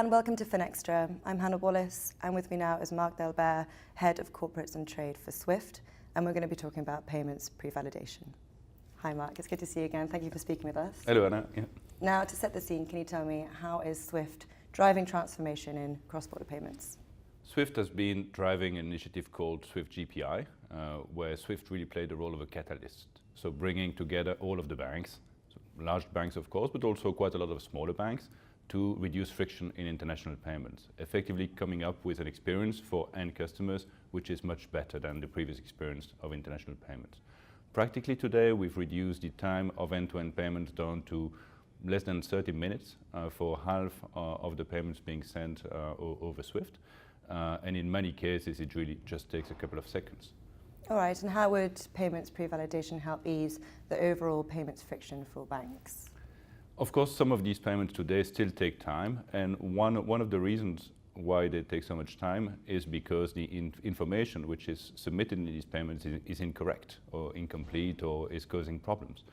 and welcome to Finextra. I'm Hannah Wallace, and with me now is Marc Delbaere, Head of Corporates and Trade for SWIFT, and we're going to be talking about payments pre-validation. Hi Marc, it's good to see you again. Thank you for speaking with us. Hello Anna. Yeah. Now, to set the scene, can you tell me how is SWIFT driving transformation in cross-border payments? SWIFT has been driving an initiative called SWIFT GPI, where SWIFT really played the role of a catalyst. So bringing together all of the banks, so large banks of course, but also quite a lot of smaller banks, to reduce friction in international payments, effectively coming up with an experience for end customers which is much better than the previous experience of international payments. Practically today we've reduced the time of end-to-end payments down to less than 30 minutes for half of the payments being sent over SWIFT. And in many cases it really just takes a couple of seconds. All right, and how would payments pre-validation help ease the overall payments friction for banks? Of course, some of these payments today still take time, and one of the reasons why they take so much time is because the information which is submitted in these payments is incorrect or incomplete or is causing problems.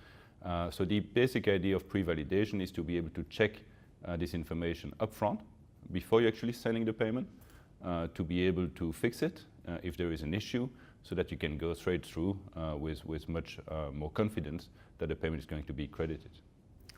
So the basic idea of pre-validation is to be able to check this information upfront before you're actually sending the payment, to be able to fix it if there is an issue, so that you can go straight through with much more confidence that the payment is going to be credited.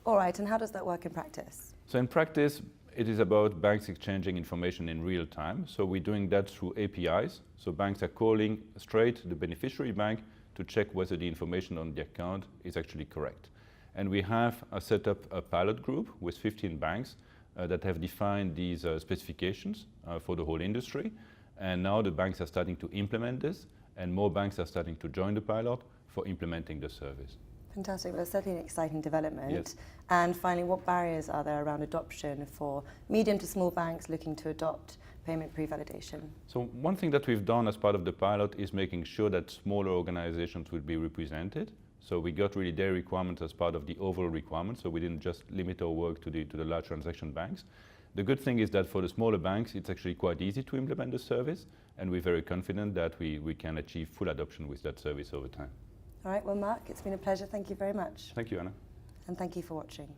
All right, and how does that work in practice? So in practice, it is about banks exchanging information in real time. So we're doing that through APIs. So banks are calling straight the beneficiary bank to check whether the information on the account is actually correct. And we have set up a pilot group with 15 banks that have defined these specifications for the whole industry. And now the banks are starting to implement this, and more banks are starting to join the pilot for implementing the service. Fantastic. Well, it's certainly an exciting development. Yes. And finally, what barriers are there around adoption for medium to small banks looking to adopt payment pre-validation? So one thing that we've done as part of the pilot is making sure that smaller organizations will be represented. So we got really their requirements as part of the overall requirements, so we didn't just limit our work to the large transaction banks. The good thing is that for the smaller banks, it's actually quite easy to implement the service, and we're very confident that we can achieve full adoption with that service over time. All right, well, Marc, it's been a pleasure. Thank you very much. Thank you, Anna. And thank you for watching.